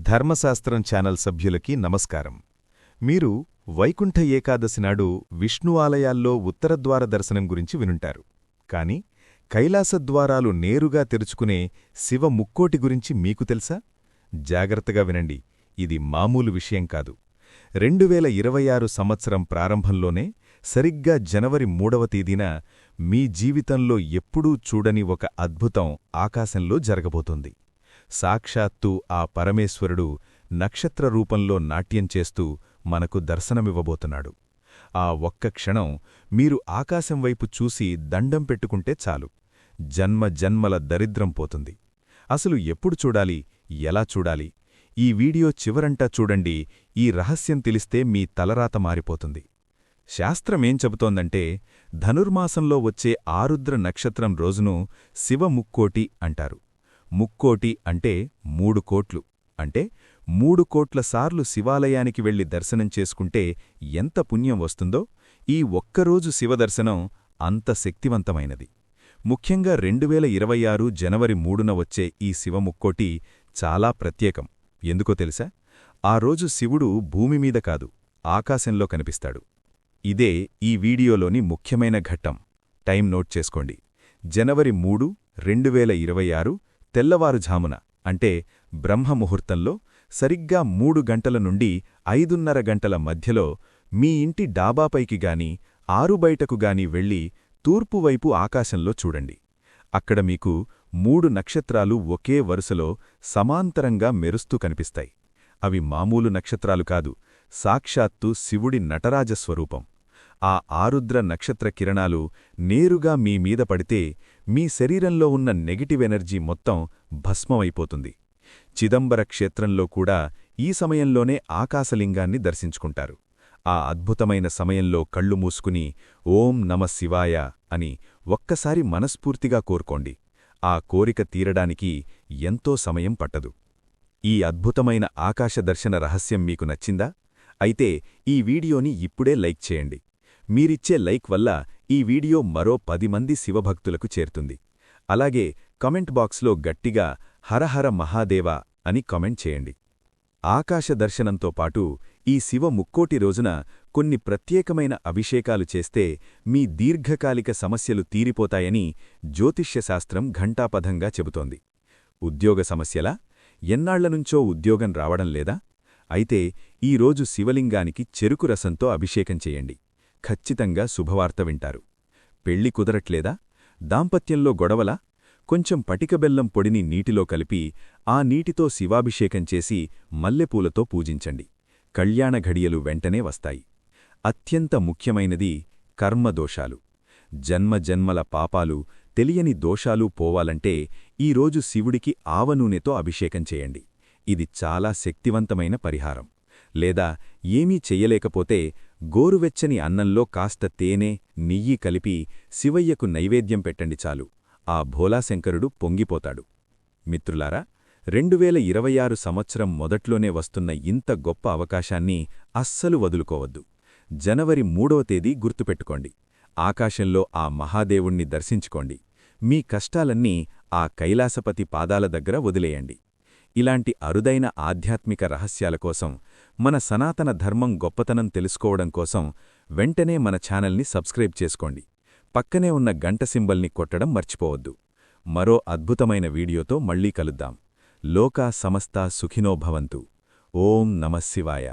ధర్మశాస్త్రం ఛానల్ సభ్యులకి నమస్కారం. మీరు వైకుంఠ ఏకాదశి నాడు విష్ణు ఆలయాల్లో ఉత్తరద్వార దర్శనం గురించి వినుంటారు. కాని కైలాసద్వారాలు నేరుగా తెరుచుకునే శివ ముక్కోటి గురించి మీకు తెలుసా? జాగ్రత్తగా వినండి, ఇది మామూలు విషయం కాదు. 2026 సంవత్సరం ప్రారంభంలోనే సరిగ్గా జనవరి 3వ తేదీన మీ జీవితంలో ఎప్పుడూ చూడని ఒక అద్భుతం ఆకాశంలో జరగబోతోంది. సాక్షాత్తు ఆ పరమేశ్వరుడు నక్షత్ర రూపంలో నాట్యం చేస్తూ మనకు దర్శనమివ్వబోతున్నాడు. ఆ ఒక్క క్షణం మీరు ఆకాశం వైపు చూసి దండం పెట్టుకుంటే చాలు, జన్మ జన్మల దరిద్రం పోతుంది. అసలు ఎప్పుడు చూడాలి, ఎలా చూడాలి? ఈ వీడియో చివరంటా చూడండి. ఈ రహస్యం తెలిస్తే మీ తలరాత మారిపోతుంది. శాస్త్రమేం చెబుతోందంటే, ధనుర్మాసంలో వచ్చే ఆరుద్ర నక్షత్రం రోజును శివ ముక్కోటి అంటారు. ముక్కోటి అంటే 3 కోట్లు. అంటే 3 కోట్ల సార్లు శివాలయానికి వెళ్లి దర్శనం చేసుకుంటే ఎంత పుణ్యం వస్తుందో, ఈ ఒక్కరోజు శివదర్శనం అంత శక్తివంతమైనది. ముఖ్యంగా 2026 జనవరి 3న వచ్చే ఈ శివముక్కోటి చాలా ప్రత్యేకం. ఎందుకో తెలుసా? ఆ రోజు శివుడు భూమిమీద కాదు, ఆకాశంలో కనిపిస్తాడు. ఇదే ఈ వీడియోలోని ముఖ్యమైన ఘట్టం. టైం నోట్ చేసుకోండి. జనవరి 3, 2026 తెల్లవారుఝామున, అంటే బ్రహ్మముహూర్తంలో సరిగ్గా 3 గంటల నుండి 5:30 గంటల మధ్యలో మీ ఇంటి డాబాపైకి గాని ఆరుబయటకు గాని వెళ్ళి తూర్పువైపు ఆకాశంలో చూడండి. అక్కడ మీకు 3 నక్షత్రాలు ఒకే వరుసలో సమాంతరంగా మెరుస్తూ కనిపిస్తాయి. అవి మామూలు నక్షత్రాలు కాదు, సాక్షాత్తు శివుడి నటరాజస్వరూపం. ఆ ఆరుద్ర నక్షత్ర కిరణాలు నేరుగా మీ మీద పడితే మీ శరీరంలో ఉన్న నెగటివ్ ఎనర్జీ మొత్తం భస్మమైపోతుంది. చిదంబర క్షేత్రంలో కూడా ఈ సమయంలోనే ఆకాశలింగాన్ని దర్శించుకుంటారు. ఆ అద్భుతమైన సమయంలో కళ్ళు మూసుకుని ఓం నమ శివాయ అని ఒక్కసారి మనస్ఫూర్తిగా కోరుకోండి. ఆ కోరిక తీరడానికి ఎంతో సమయం పట్టదు. ఈ అద్భుతమైన ఆకాశదర్శన రహస్యం మీకు నచ్చిందా? అయితే ఈ వీడియోని ఇప్పుడే లైక్ చేయండి. మీరిచ్చే లైక్ వల్ల ఈ వీడియో మరో 10 మంది శివభక్తులకు చేరుతుంది. అలాగే కామెంట్ బాక్స్లో గట్టిగా హరహర మహాదేవ అని కామెంట్ చేయండి. ఆకాశ దర్శనంతో పాటు ఈ శివ ముక్కోటి రోజున కొన్ని ప్రత్యేకమైన అభిషేకాలు చేస్తే మీ దీర్ఘకాలిక సమస్యలు తీరిపోతాయని జ్యోతిష్యశాస్త్రం ఘంటాపథంగా చెబుతోంది. ఉద్యోగ సమస్యలా? ఎన్నాళ్లనుంచో ఉద్యోగం రావడం లేదా? అయితే ఈరోజు శివలింగానికి చెరుకు రసంతో అభిషేకం చేయండి. ఖచ్చితంగా శుభవార్త వింటారు. పెళ్లి కుదరట్లేదా? దాంపత్యంలో గొడవలా? కొంచెం పటికబెల్లం పొడిని నీటిలో కలిపి ఆ నీటితో శివాభిషేకం చేసి మల్లెపూలతో పూజించండి. కళ్యాణ ఘడియలు వెంటనే వస్తాయి. అత్యంత ముఖ్యమైనది కర్మదోషాలు. జన్మజన్మల పాపాలు, తెలియని దోషాలు పోవాలంటే ఈరోజు శివుడికి ఆవనూనెతో అభిషేకం చేయండి. ఇది చాలా శక్తివంతమైన పరిహారం. లేదా ఏమీ చెయ్యలేకపోతే గోరువెచ్చని అన్నంలో కాస్త తేనె, నెయ్యి కలిపి శివయ్యకు నైవేద్యం పెట్టండి చాలు. ఆ భోలాశంకరుడు పొంగిపోతాడు. మిత్రులారా, 2026 సంవత్సరం మొదట్లోనే వస్తున్న ఇంత గొప్ప అవకాశాన్ని అస్సలు వదులుకోవద్దు. జనవరి 3వ తేదీ గుర్తుపెట్టుకోండి. ఆకాశంలో ఆ మహాదేవుణ్ణి దర్శించుకోండి. మీ కష్టాలన్నీ ఆ కైలాసపతి పాదాల దగ్గర వదిలేయండి. ఇలాంటి అరుదైన ఆధ్యాత్మిక రహస్యాల కోసం, మన సనాతన ధర్మం గొప్పతనం తెలుసుకోవడం కోసం వెంటనే మన ఛానల్ని సబ్స్క్రైబ్ చేసుకోండి. పక్కనే ఉన్న గంట సింబల్ని కొట్టడం మర్చిపోవద్దు. మరో అద్భుతమైన వీడియోతో మళ్ళీ కలుద్దాం. లోకా సమస్తా సుఖినో భవంతు. ఓం నమః శివాయ.